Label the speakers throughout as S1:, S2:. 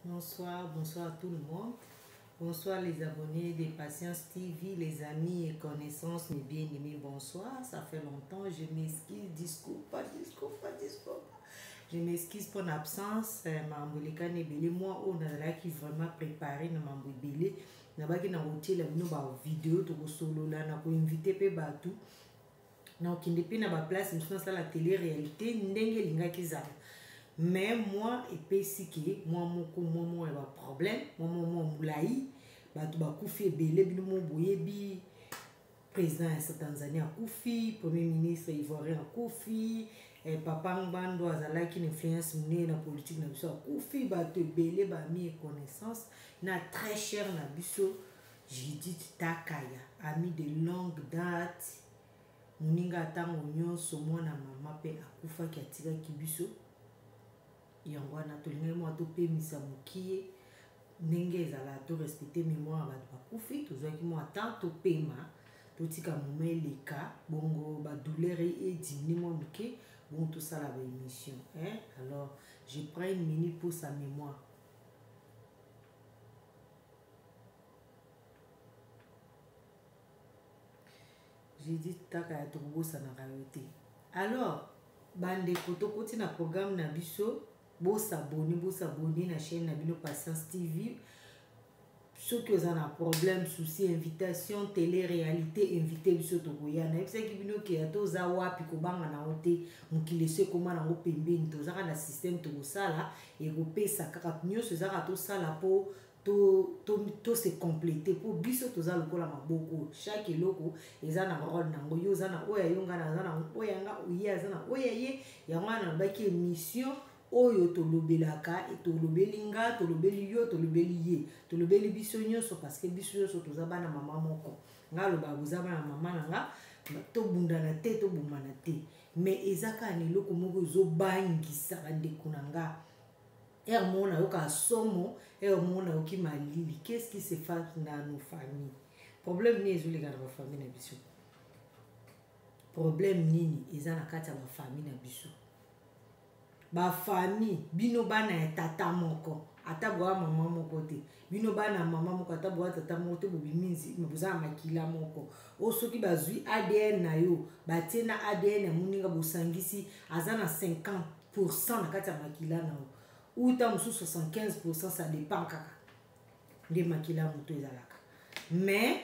S1: Bonsoir, bonsoir à tout le monde. Bonsoir les abonnés de Patience TV, les amis et connaissances, mes bien-aimés, bonsoir. Ça fait longtemps, je m'excuse, discours. Je m'excuse pour l'absence. Mambolika Nebele, moi, on a là qui vraiment préparé dans Mambobele. N'a pas qui n'a roté la vidéo, tout solo là, n'a pas invité pe batu. N'a qui depuis n'a pas place, nous sommes dans la télé-réalité, n'engue linga kizala. Mais moi et pesiki moi mon problème moi moulaï batu bakufi ebele bino mo boyebi président ya Tanzanie akufi premier ministre ivoirien akufi papa Ngbando azalaki une influence monnaie na politique na biso akufi batu ebele ba mi connaissance na très cher na biso Judith Takaya ami de longue date moninga tango nyonso mwana mama pe akufa ki atikaki biso yango wana tolingai mwa topemisa mokie ndenge ezala to respecter mémoire ya bato bakufi tozwaki mwa temps topema totika moma eleka bongo badouleur edimini mwa moke bongo tosala baémission alors je prends une minute pour sa mémoire. J'ai dit taka ya tokobosanaka yo te. Alors bandeko tokoti na programme na biso bosa abonné na chaîne na bino Patience TV. Ceux qui ont un problème, souci, invitation, télé-réalité, invité biso tokoya na ebisa ki bino ke atoza wapi kobanga na ote mukile se koma na opembeni tozaka na système tokosala et kopesa kaka nyonso ezaka tosala po to se compléter pour biso toza lokola maboko chaque eloko eza na rôle nango yo za na oya yonga na za na oya nga oya za na oya ye yango na baki émission oyo tolobelaka et tolobelinga tolobeli yo tolobeli ye tolobeli biso nyonso parce que biso nyonso toza bana mama moko nga loba boza bana mama nanga tobundana te tobombana te mais ezaka na eloko moko ezobangisa bandeko na nga mona yoka somo mona yoki malili. Qu'est-ce qui se passe dans nos familles? Problème ni ezoleka na bafamille na biso, problème nini eza na kati ya bafamille na biso. Bafamille bino bana ya tata moko ata boa mama moko te, bino bana mama moko ata boa tata moko te, bobiminzi boza makila moko o soki bazwi ADN na yo batie na ADN ya moninga bosangisi aza na 50% na kati ya makila na yo ou ta mosusu 75%, ça dépend kaka nde makila moto ezalaka. Mais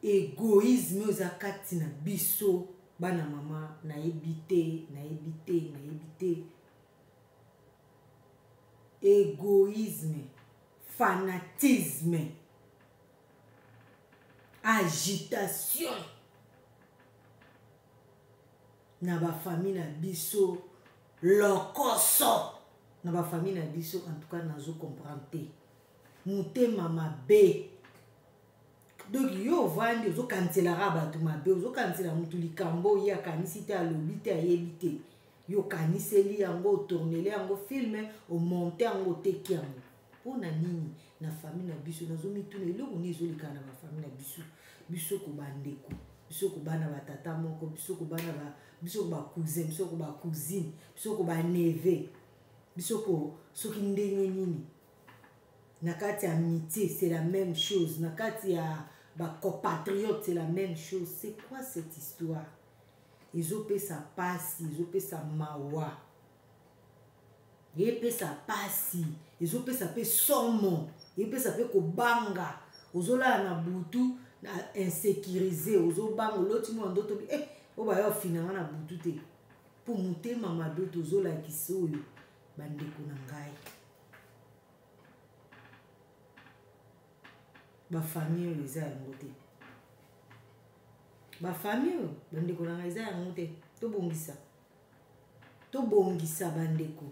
S1: égoïsme oza kati na biso bana mama nayebi te. Égoïsme, fanatisme, agitation na ba famille na biso, lokoso na ba famille na biso. En tout cas nazo comprendre te motema mabe. Donc yo vandi ozo kanzelaka bato mabe, ozo kanzela mutu likambo ye akanisi te alobi te ayebi te, yo kaniseli yango otournele yango filme omonte yango oteki yango mpona nini na famille na biso. Nazomituna eloko nini ezoleka na bafamille na biso, biso ko bandeko, biso ko bana batata moko, biso ko bana biso ko bakousin, biso ko bacousine, biso ko baneve, biso ko soki ndenge nini na kati ya amitié c'est la même chose, na kati ya compatriote c'est la même chose. C'est quoi cette histoire? Ezopesa pasi, ezopesa mawa, ezopesa pasi, ezopesa pe somo, ezopesa pe kobanga, ozola na butu na insécurisé, ozobanga loti mo ndoto oba yo finanga na butu te pour motema mabe tozola kisoyo bandeko na ngai. Ba famille oyo eza yango te, ba famille oyo bandeko na ngai eza yango te. Tobongisa bandeko.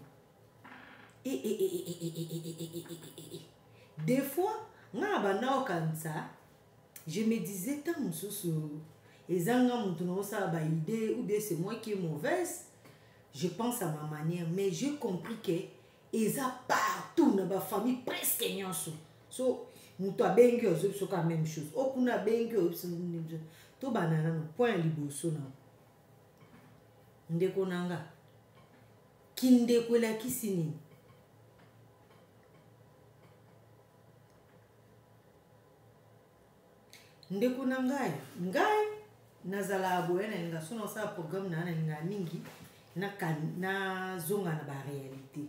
S1: Des fois nga banda okanisa je me disais tant mosusu ezanga mutu na osala ba idée ou bien c'est moi qui est mauvaise, je pense à ma manière, mais j'ai compris que eza partout na ba famille presque nyonso. So mutu abengi ozo biso ka même chose, okuna abengi ozo biso to banana no point liboso na ndeko nanga kindeko elakisi nini ndeko na ngai nazala boye na linga sona osala programme na linga mingi na zonga na ba réalité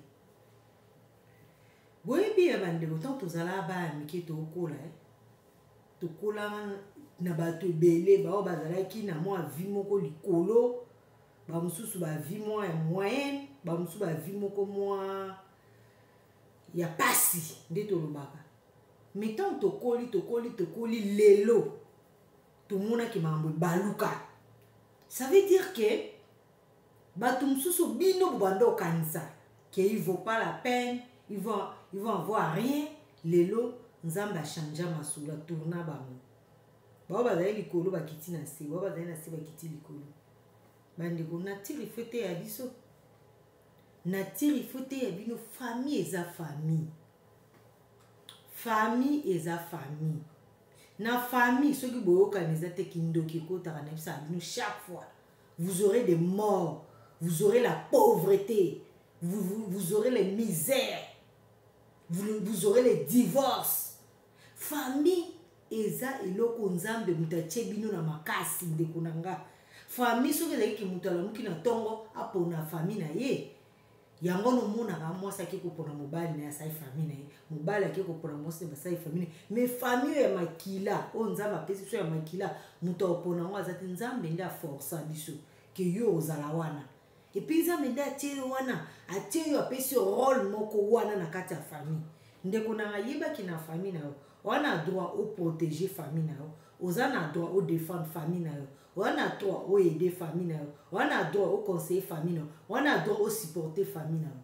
S1: boyebi ya bandeko tant tozala ba mike tokola tokola na bato ebele bao bazalaki na mwa vie moko likolo bamosusu ba vie mwa ya moyenne bamosusu ba vie moko mwa ya pasi nde tolobaka mais tant tokoli lelo tomonaki makambo baluka ça veut dire que bato mosusu bino bobanda okanisa que il vaut pas la peine ils vont avoir rien lelo nzambe achangea masolo tourna bango bao bazali likolo bakiti na se bao bazali na se bakiti likolo bandeko natire ifo te ya biso natire ifo te ya bino famille eza famille na famille soki boyokana eza te kindoki ekotaka na biso ya bino chaque fois vous aurez des morts vous aurez la pauvreté vous aurez les misères vous aurez les divorces famille eza eloko nzambe mutu atie bino na makasi ndeko na nga famille soki ezalaki mutu alamuki na ntongo apona famille na ye yango nomonaka mwasi ake kopona mobali na ye asali famille na ye mobali ake kopona mwasi na basali famille mais famille ya makila oyo nzambe apesi biso ya makila mutu apona yango aza te nzambe nde aforsa biso ke yo ozala wana epuis nzambe nde atie yo wana atie yo apesi yo role moko wana na kati ya famille ndeko na nga yebaki na famille na yo wana droit au protéger famille na yo oza na droit au défendre famille na yo wana droit au aider famille na yo wana droit au conseiller famille na yo wana droit au supporter famille na yo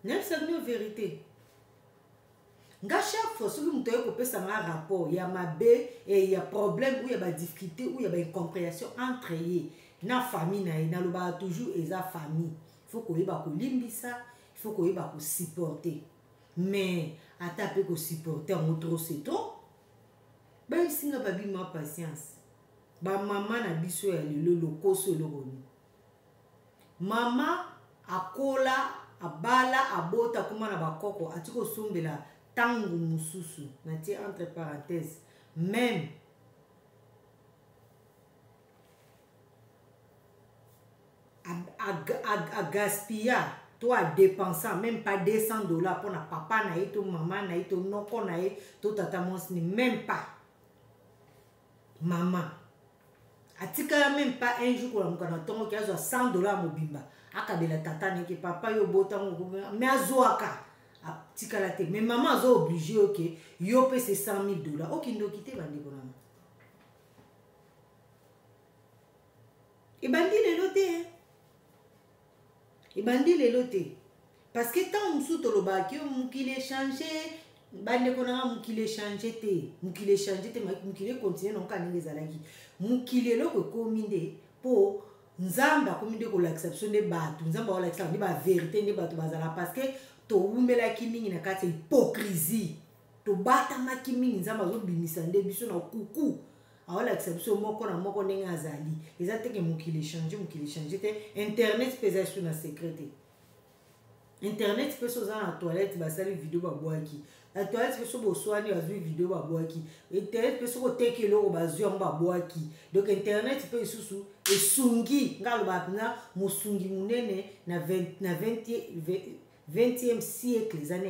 S1: nayebisa bino vérité nga chaque fois soki moto aye kopesa nga rapport ya mabe ya problème ou ya badifficulté ou ya baincompréhension entre ye na famille na ye nalobaka toujours eza famille faut koyeba kolimbisa faut koyeba kosupporter mais ata mpe kosupporter yango trop c'est trop bayebisinga babima patience bamama na biso ya lelo lokoso elokoni mama akola abala abota kuma na bakoko ati kosombela tango mosusu natie entre parenthèses même à gaspiller to a dépenser même pas $200 pour na papa na ye to maman na ye to noko na ye to tata mwasi même pas maman atikala même pas un jour kolamuka na ntongo ki azwa $100 mobimba akabela tata na ye ke papa yo botango mais azwaka atikala te mais maman aza obligé oke yo mpe se $100,000 okindoki te bandeko nanga ebandi lelo te parce que tant mosusu tolobaki yo mokili échange bandeko nanga mokili échange te mokili ekontinue nonka ndenge ezalaki mokili eloko ekomi nde mpo nzambe akomi nde kolakisa biso nde bato nzambe akolakisa nde bavérité nde bato bazala parce que towumelaki mingi na kati ya hypocrisie tobatamaki mingi nzambe azobimisa nde biso na kuku aolakisa biso moko na moko ndenge azali eza teke mokili échange te internet mpe eza biso na secret te internet mpe so oza na toilette basali video babwaki na toilette mpe so boswani bazwi video babwaki internet mpe soko oteki eloko bazwi yango babwaki donc internet mpe lisusu esungi nga alobaka mpenza mosungi monene na 20e siècle eza na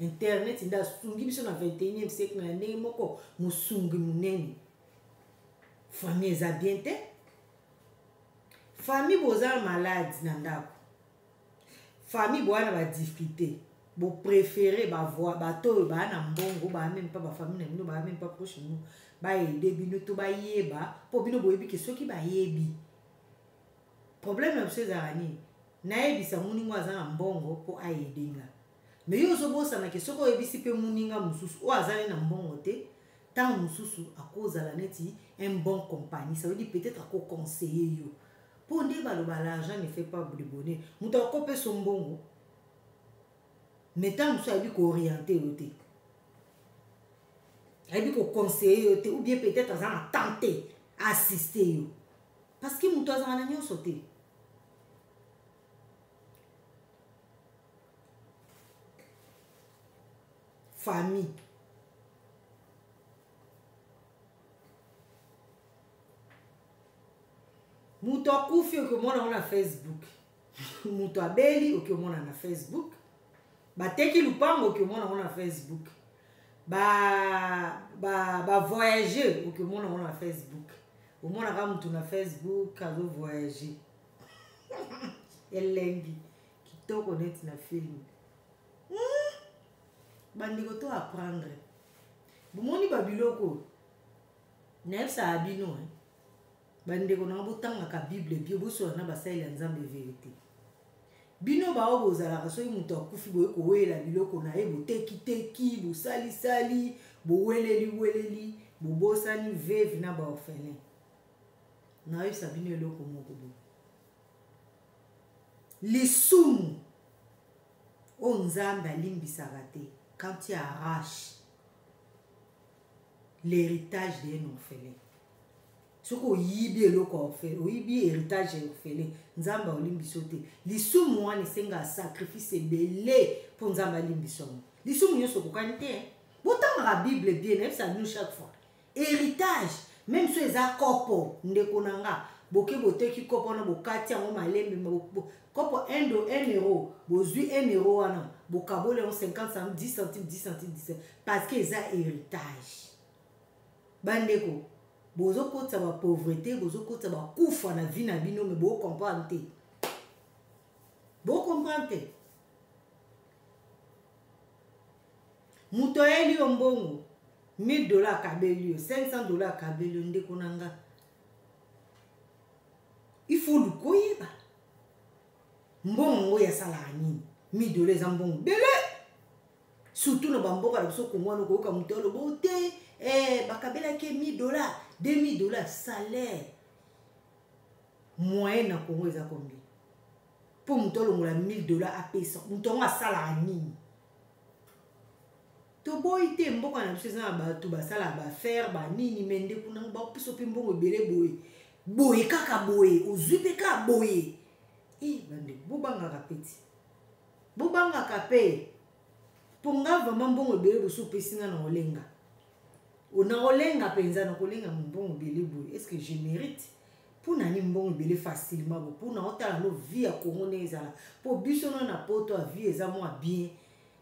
S1: internet nde asungi biso na 21e siècle na ndenge moko mosungi monene famille eza bien te famille boza malade na ndako famille boa na badifficulté bopréféré bavoa bato oyo baa na mbongo baa meme mpa bafamille na bino baa meme mpa proche bino baede bino to bayeba mpo bino boyebi ke soki bayebi problème na biso ezala nini nayebisa moningo aza na mbongo mpo ayedenga mais yo ozobosanake soki oyebisi mpe moninga mosusu oyo azali na mbongo te ntango mosusu akozala neti un bon compagnie ça veut dire peut-être akoconseiller yo mpo nde baloba l'argent ne fait pas de bonheur moto akopesa mbongo mais ntango mosusu ayebi kooriente yo te ayebi koconseiller yo te ou bien peut-être aza na tante assister yo parce que moto azala na nyonso te famille. Muto akufi okomona na Facebook. Muto abeli okomona na Facebook. Bateki lupango okomona na Facebook. Ba voyager okomona na Facebook. Omona ka mutu na Facebook azo voyager. Elengi kitoko net na film. Bandiko to apprendre. Bomoni babiloko. Nefsa abino bandeko na botanga ka Bible bio boso na basali ya Nzambe vérité. Bino ba obozala so mutu akufi boye ko wela biloko na ye boteki bo sali bo weleli bo bosani veve na ba orphelin. Na yo sabino eloko moko bo. Lisumu o Nzambe alimbisaka te quand tu arraches l'héritage d'un orphelin. Ce qu'on yibi eloko orphelin, oyibi héritage orphelin, Nzamba olimbiso te. Lisumu wana esenga sacrifice belé pour Nzamba olimbiso. Lisumu nyonso kokani te. Botanga la Bible bien, ça nous chaque fois. Héritage, même si eza kopo ndeko nanga, boke boteki kopo na bokati yango malembe kopo 1 euro, bozui 1 euro wana, bokabole 50 centimes, 10 centimes, 10 centimes, 10 centimes, parce que eza héritage. Bandeko, bozo kota ba pauvreté, bozo kota ba kufa na vie na bino, mais bo comprendre te. Bo comprendre te. Muto eli ombongo, $1000 kabelio, $500 kabelio ndeko nanga. Il faut le koyeba. Mbongo ya salani, $1000 za mbongo. Bele! Surtout na bamboka la biso kongwana koyoka mutolo bote. Bakabela ke $1000, $2000 salaire moyen na Congo eza combien? Pour mutolo ngola $1000 a pesa, mutonga sala nini? To boite mboka na biso eza ba tu ba sala ba faire ba nini mende kuna ba piso pe mbongo bele boye. Boye kaka boye, ozupe ka boye. Bande bobanga kapeti. Bobanga kape. Ponga vraiment mbongo bele boso pesinga na olenga. On a olenga penza na kolenga mbongo bele boye. Est-ce que je mérite? Pour nani mbongo bele facilement pour na otala no vie ya Congo ezala. Pour biso na poto a vie eza moi bien.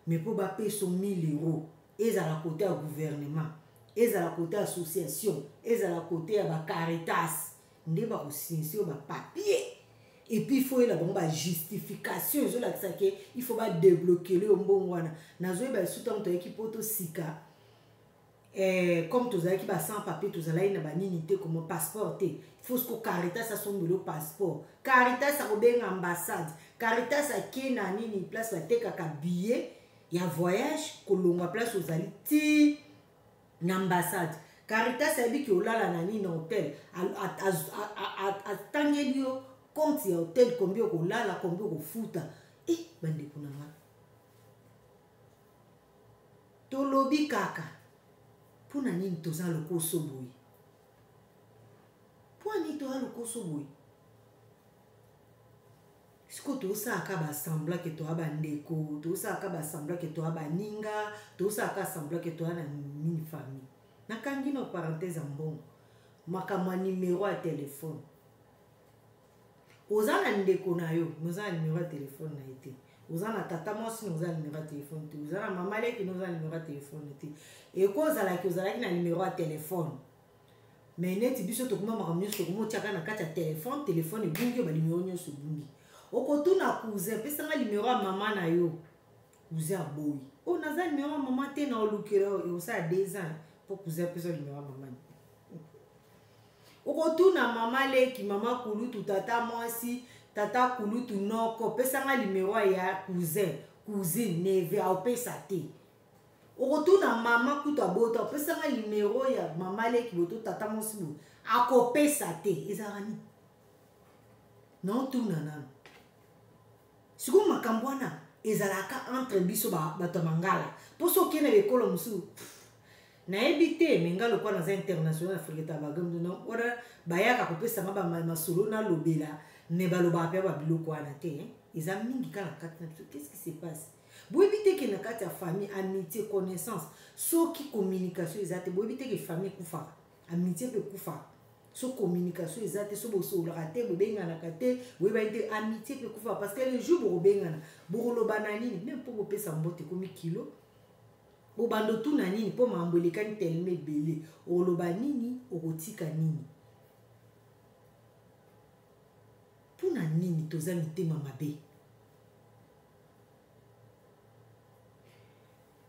S1: Mais pour ba peso 1000 euros, ezala côté à gouvernement, ezala côté association, ezala côté à ba Caritas, nde ba osinsi ba papier. Et puis il faut la bomba justification, je la que il faut pas débloquer le mbongo wana. Nazo ba sutam to équipe poto sika. Comme tous qui ba sans papier tous là ina ba nini te comme passeport te. Il faut que Caritas ça son le passeport. Caritas ça obenga ambassade. Caritas a kena nini place ba teka ka billet. Il y a voyage kolonga place aux aliti n'ambassade. Caritas a dit que olala nani na hôtel a tangelio compte ya hôtel combien olala combien ofuta bande kuna ma to lobi kaka pona nini toza lokoso boy poni to lokoso boy siko to sa ka ba sembla que to aba ndeko to sa ka ba sembla que to aba ninga to sa ka sembla que to ana mini famille nakangi no parenthèse mbongo makamwa numéro ya téléphone ozana ndeko na yo ozana numéro ya téléphone na été ozana tata mwasi ozana numéro ya téléphone te ozana mama leki ozana numéro ya téléphone te et ko ozala ki na numéro ya téléphone mais neti biso to kuma makamwa nyonso ko motiaka na kati ya téléphone ebungi ba numéro nyonso bungi okotuna cousin pesa nga numéro ya mama na yo cousin boy naza numéro ya mama te na olukela o sa 2 ans pour cousin pesa numéro ya mama okotuna mama leki mama kulutu tata mwasi tata kulutu noko pesa nga numéro ya cousine neve au pesa te okotuna mama kuta bota pesa nga numéro ya mama leki boto tata mwasi bo akopesa te ezarani non tuna nana siku makambo wana ezalaka entre biso bato mangala poso okende bekolo mosusu nayebi te menga lokwa naza international afrika bagamdu no ora bayaka kopesanga bamasolo nalobela me balobaka mpe babiloko wana te eza mingi kaka kati na biso qu'est-ce qui se passe boyebi te ke na kati ya famille amitié connaissance soki communication eza te boyebi te ke famille ekufaka amitié mpe ekufaka so communication eza te so bosololaka te bobenganaka te boyebani te amitié mpe ekufaka parce que le jour bokobengana bokoloba na nini même mpo bopesa mbote ekomi kilo bobanda otuna nini mpo mambo elekani telema ebele okoloba nini okotika nini mpona nini toza mitema mabe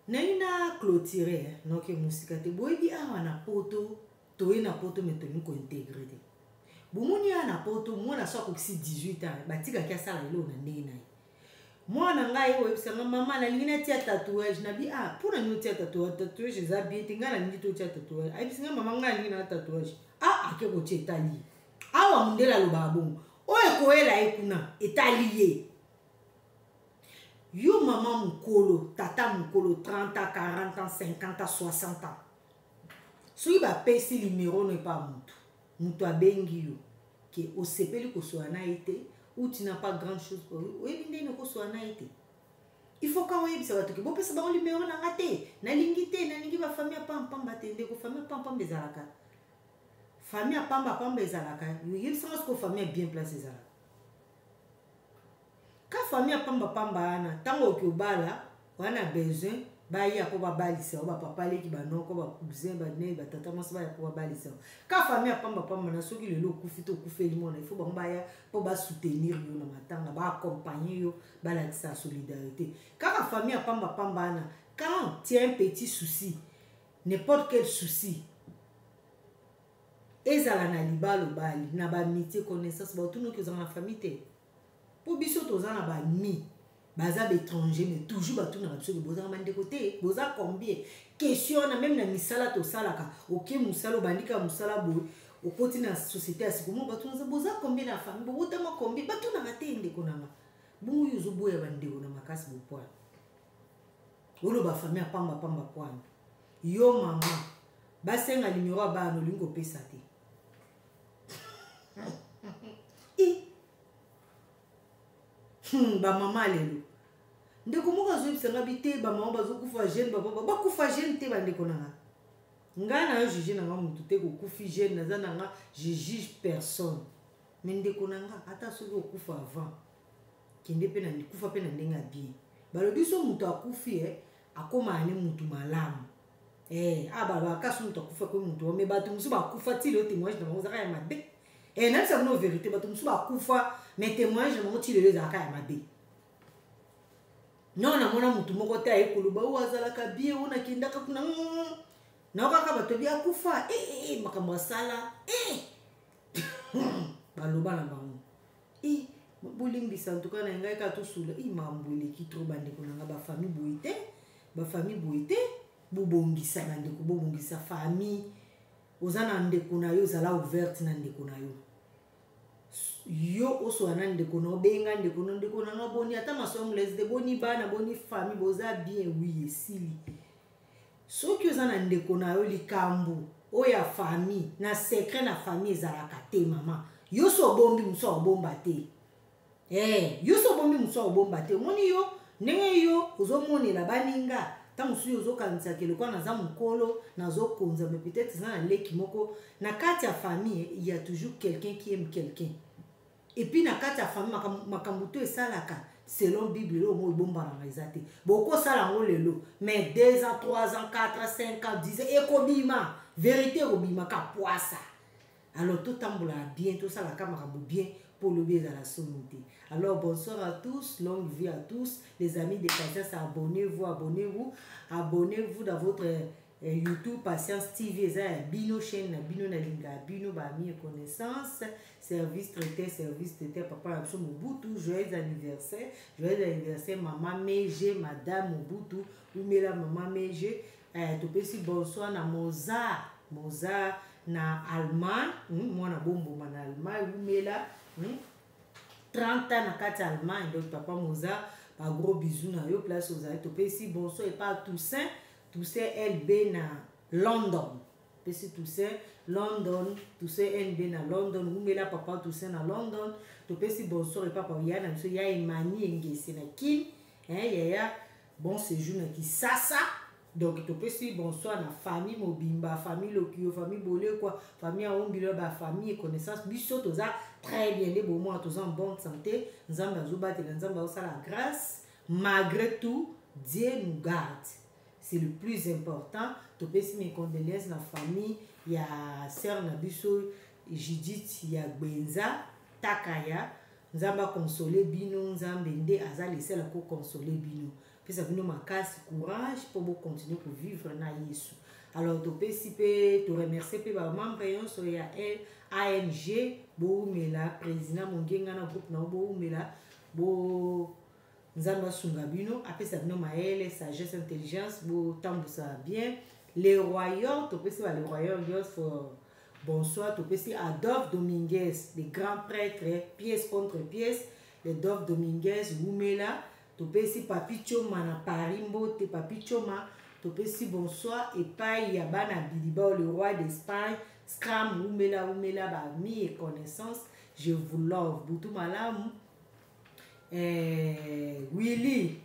S1: nayi na clôturer noke mosika te boyebi awa na poto toye na poto me tolingi kointegre te bomoni awa na poto mwana so akokisi 18 ans batikaki asala eloko na ndenge na ye mwana ngai oyebisanga mama nalingi natia tatouage nabi mpona nini otia tatouage eza bien te ngai nalingi totia tatouage ayebisinga mama ngai nalingi na tatouage ake kotia etali awa mondele alobaka bongo oyo ekoyela ye kuna etali ye yo mama mokolo tata mokolo 30 ans 40 ans 50 ans 60 ans soki bapesi numero no epa mutu abengi yo ke osepeli kosola na ye te ou tu n'as pas grande chose pour lui oyebi ndeni okosola na ye te il faut ka oyebisa bato ke bopesa bango numero na nga te nalingi bafamille ya pampamba te ndeko famille ya pampamba ezalaka famille ya pambapamba ezalaka yebisanga siko famille ya bien place ezalaka ka famille ya pambapamba wana ntango oki obala wana besoin baya po babalisa o bapapa leki banoko bacousin bane batata mwasi baya po babalisa ka famille ya pambapamba na soki lelo okufi te okufeli mona il faut bango baya po basoutenir yo na matanga baakompagne yo balakisa solidarité kaka famille ya pambapamba wana quand tu as un petit souci n'importe quel souci ezala na libala obali na bamitié connaissance batunoki ozala na famille te po biso toza na bami baza baétranger mais toujours batunaka biso ke bozanga bandeko te boza combien question na même na misala tosalaka oke mosala obandika mosala boye okoti na société ya sikomo batunaka boza combien na famille bobotama combien batunaka te ndeko nanga bongo oyo ozoboya bandeko na makasi bopwana oloba famille ya pambapamba pwana yo mama basenga numero ya bana olingi kopesa te bamama lelo ndeko moko azoyebisanga bite bamama bazokufa jeune bapapa bakufa jeune te bandeko nanga ngai na yo juge nanga motu te kokufi jeune naza nanga je juge personne me ndeko nanga ata soki okufa avant kende mpe na kufa mpe na ndenge ya bien balobi so motu akufi akoma ane motu malamu bakasi motu akufa kwe motu me bato mosusu bakufa ti lelo témoignage na bango ezaka ya mabe nabisa bino vérité bato mosusu bakufa me témoignage na bango ti lelo ezalaka ya mabe non namona motu moko te ayekoloba oyo azalaka bien oyo nakendaka kuna nao kaka bato bi akufa makambo asala baloba na bango bolimbisa ntuka na ngai kaka tosula mambo eleki tro bandeko nanga bafamille boye te bobongisa bandeko bobongisa famille oza na ndeko na yo ozala ouverte na ndeko na yo yo osola na ndeko na obenga ndeko na nga boni ata maso molese de boni bana boni famille boza bien wi esili soki oza na ndeko na yo likambo oyo ya famille na secret na famille ezalaka te mama yo so obombi mosu obomba te yo so obombi mosu obomba te omoni yo ndenge yo ozomonela baninga ta mosusu ozokanisa kelokwa naza mokolo nazokonza mais peut-être eza na leki moko na kati ya famille il y a toujours quelqu'un qui aime quelqu'un et puis na kati ya famille makambo to esalaka selon bible lo mo ebombananga eza te bokosala yango lelo mais 2 ans 3 ans 4 ans 5 ans 10 ans ekobima vérité ekobimaka poisa alors totambola bien tosalaka makambo bien pour le bien de la sommité. Alors bonsoir à tous, longue vie à tous, les amis de Patience, abonnez-vous dans votre YouTube Patience TV, Bino chaîne, Bino Nalinga, Bino Bami connaissance, service traité, papa Abso Mobutu, joyeux anniversaire, maman Meje, madame Mobutu, Oumela maman Meje, topesi bonsoir na Mozart na Allemagne, moi na bombo na Allemagne, Oumela 30 ans na kati Allemagne, donc papa Mozart, pas gros bisous na yo place aux aïe, topesi bonsoir et pas Toussaint LB na London. Pesi Toussaint London, Toussaint LB na London, Oumela papa Toussaint na London, topesi bonsoir et papa Yana, monsieur ya Emani Ngesi na Kim, ya bon séjour qui ça donc tu peux si bonsoir na famille mobimba famille lokio famille bolé quoi famille ombilo ba famille connaissance biso toza très bien les beaux mois tous en bonne santé nzamba zuba te nzamba osa la grâce malgré tout Dieu nous garde, c'est le plus important. Tu peux si mes condoléances na famille il y a sœur nabiso Judith il y a Benza Takaya nzamba consoler bino nzambe nde aza laisser la ko consoler bino. Ça vous ma casse courage pour vous continuer pour vivre na Yesu. Alors tu peux si te remercier pe ba membre yon so ya ANG bo mela président mongenga na groupe na bo mela bo nzamba sunga bino après ça bino maele sagesse intelligence bo tambo ça bien les royaumes tu peux si ba les royaumes bonsoir tu peux si Adolphe Dominguez les grands prêtres pièce contre pièce les Adolphe Dominguez Wumela tu peux si Papi Choma na Paris Mbote Papi Choma tu peux si bonsoir et pas y a bana Biliba le roi d'Espagne Scram Wumela ba mi et connaissance je vous love Boutou Malam Willy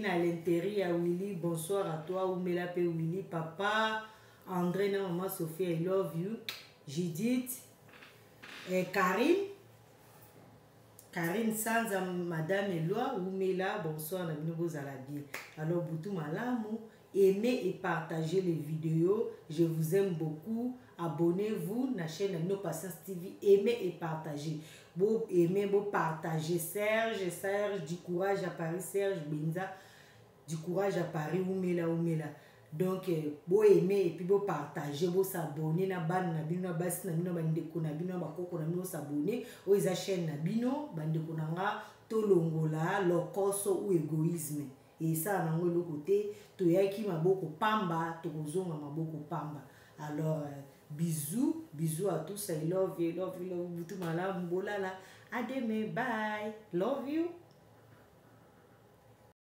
S1: na l'intérieur Willy bonsoir à toi Wumela pe Willy papa André na maman Sophie I love you Judith Karine Sanza, Madame Eloi, Oumela, bonsoir, na bino bozala bien. Alors, Boutou Malamu, aimez et partagez les vidéos. Je vous aime beaucoup. Abonnez-vous à la chaîne Nos Patience TV. Aimez et partagez. Bon, aimez, bon, partagez. Serge, du courage à Paris. Serge Benza, du courage à Paris. Oumela. Donc bo aimer et puis bo partager bo s'abonner na ban na bino na basi na bino bandeko na bino bakoko na bino s'abonner o eza chaîne na bino bandeko nanga tolongola lokoso ou égoïsme et ça nango le côté to yaki maboko pamba to kozonga maboko pamba. Alors bisous à tous, I love you Boutou Malamu bolala à demain, bye, love you.